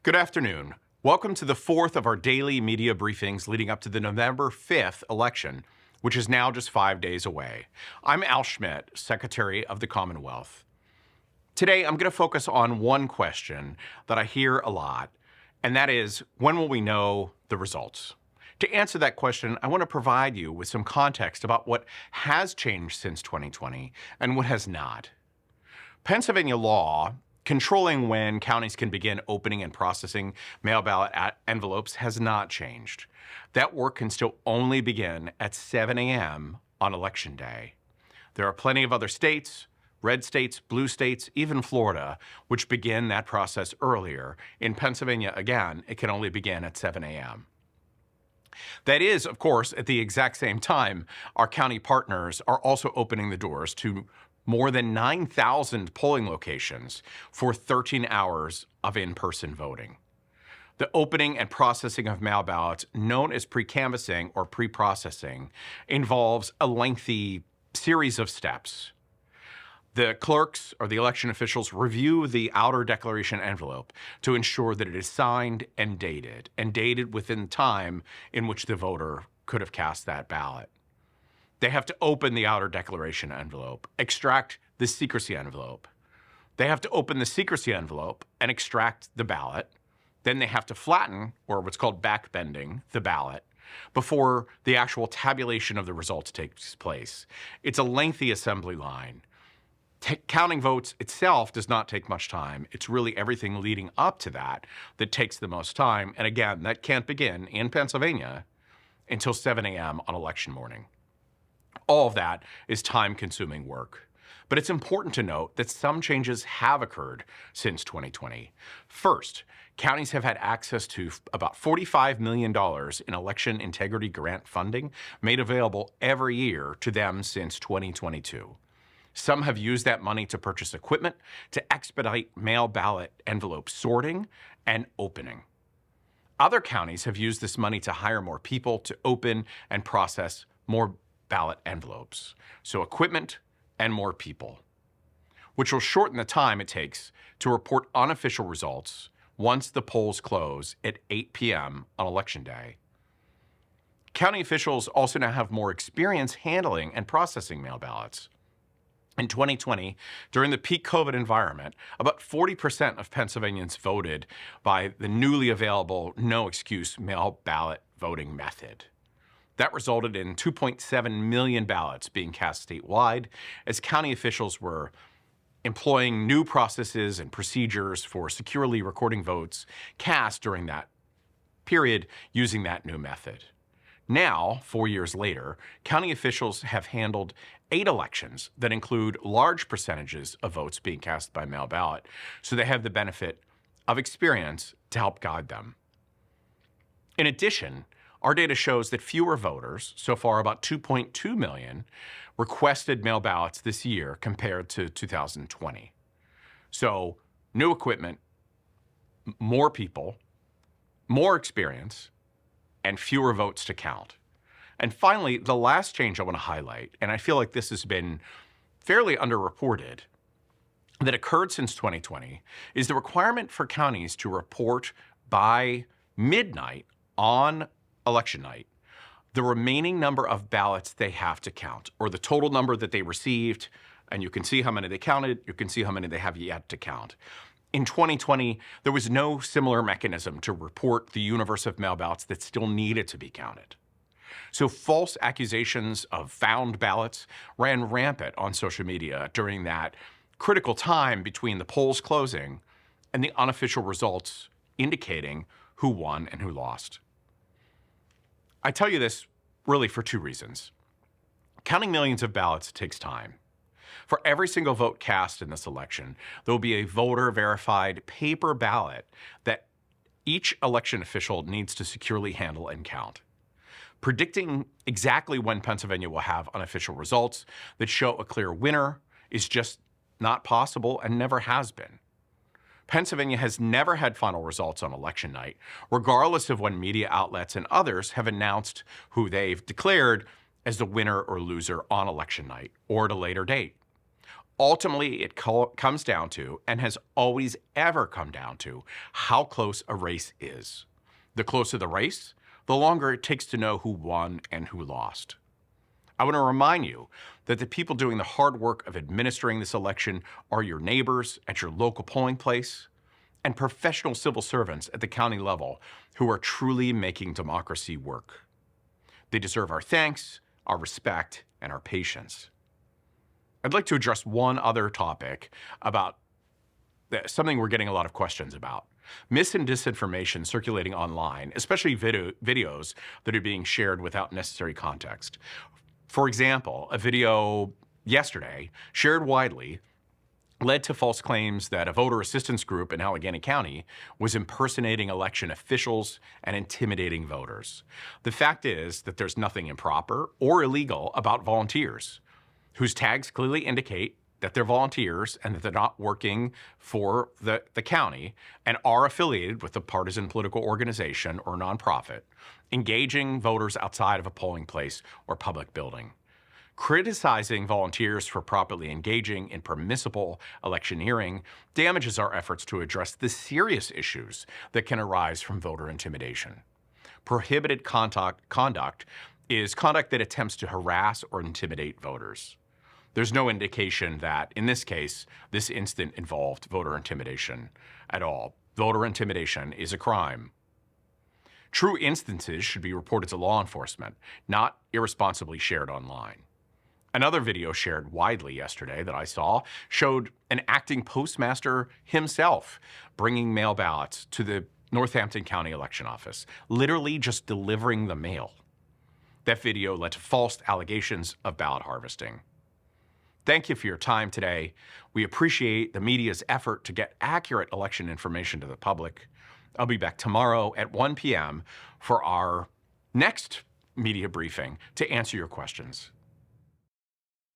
Good afternoon. Welcome to the fourth of our daily media briefings leading up to the November 5th election, which is now just 5 days away. I'm Al Schmidt, Secretary of the Commonwealth. Today, I'm going to focus on one question that I hear a lot, and that is, when will we know the results? To answer that question, I want to provide you with some context about what has changed since 2020 and what has not. Pennsylvania law controlling when counties can begin opening and processing mail ballot envelopes has not changed. That work can still only begin at 7 a.m. on Election Day. There are plenty of other states, red states, blue states, even Florida, which begin that process earlier. In Pennsylvania, again, it can only begin at 7 a.m. That is, of course, at the exact same time, our county partners are also opening the doors to more than 9,000 polling locations for 13 hours of in-person voting. The opening and processing of mail ballots, known as pre-canvassing or pre-processing, involves a lengthy series of steps. The clerks or the election officials review the outer declaration envelope to ensure that it is signed and dated within time in which the voter could have cast that ballot. They have to open the outer declaration envelope, extract the secrecy envelope. They have to open the secrecy envelope and extract the ballot. Then they have to flatten, or what's called backbending, the ballot before the actual tabulation of the results takes place. It's a lengthy assembly line. Counting votes itself does not take much time. It's really everything leading up to that that takes the most time. And again, that can't begin in Pennsylvania until 7 a.m. on election morning. All of that is time-consuming work. But it's important to note that some changes have occurred since 2020. First, counties have had access to about $45 million in election integrity grant funding made available every year to them since 2022. Some have used that money to purchase equipment to expedite mail ballot envelope sorting and opening. Other counties have used this money to hire more people to open and process more ballot envelopes. So equipment and more people, which will shorten the time it takes to report unofficial results once the polls close at 8 p.m. on Election Day. County officials also now have more experience handling and processing mail ballots. In 2020, during the peak COVID environment, about 40% of Pennsylvanians voted by the newly available no-excuse mail ballot voting method. That resulted in 2.7 million ballots being cast statewide as county officials were employing new processes and procedures for securely recording votes cast during that period using that new method. Now, 4 years later, county officials have handled 8 elections that include large percentages of votes being cast by mail ballot, so they have the benefit of experience to help guide them. In addition, our data shows that fewer voters, so far about 2.2 million, requested mail ballots this year compared to 2020. So, new equipment, more people, more experience, and fewer votes to count. And finally, the last change I want to highlight, and I feel like this has been fairly underreported, that occurred since 2020, is the requirement for counties to report by midnight on election night the remaining number of ballots they have to count, or the total number that they received, and you can see how many they counted, you can see how many they have yet to count. In 2020, there was no similar mechanism to report the universe of mail ballots that still needed to be counted. So false accusations of found ballots ran rampant on social media during that critical time between the polls closing and the unofficial results indicating who won and who lost. I tell you this really for 2 reasons. Counting millions of ballots takes time. For every single vote cast in this election, there will be a voter-verified paper ballot that each election official needs to securely handle and count. Predicting exactly when Pennsylvania will have unofficial results that show a clear winner is just not possible and never has been. Pennsylvania has never had final results on election night, regardless of when media outlets and others have announced who they've declared as the winner or loser on election night or at a later date. Ultimately, it comes down to, and has always ever come down to, how close a race is. The closer the race, the longer it takes to know who won and who lost. I want to remind you that the people doing the hard work of administering this election are your neighbors at your local polling place and professional civil servants at the county level who are truly making democracy work. They deserve our thanks, our respect, and our patience. I'd like to address one other topic about something we're getting a lot of questions about. Mis and disinformation circulating online, especially videos that are being shared without necessary context. For example, a video yesterday shared widely led to false claims that a voter assistance group in Allegheny County was impersonating election officials and intimidating voters. The fact is that there's nothing improper or illegal about volunteers, whose tags clearly indicate that they're volunteers and that they're not working for the county and are affiliated with a partisan political organization or nonprofit, engaging voters outside of a polling place or public building. Criticizing volunteers for properly engaging in permissible electioneering damages our efforts to address the serious issues that can arise from voter intimidation. Prohibited conduct is conduct that attempts to harass or intimidate voters. There's no indication that, in this case, this incident involved voter intimidation at all. Voter intimidation is a crime. True instances should be reported to law enforcement, not irresponsibly shared online. Another video shared widely yesterday that I saw showed an acting postmaster himself bringing mail ballots to the Northampton County Election Office, literally just delivering the mail. That video led to false allegations of ballot harvesting. Thank you for your time today. We appreciate the media's effort to get accurate election information to the public. I'll be back tomorrow at 1 p.m. for our next media briefing to answer your questions.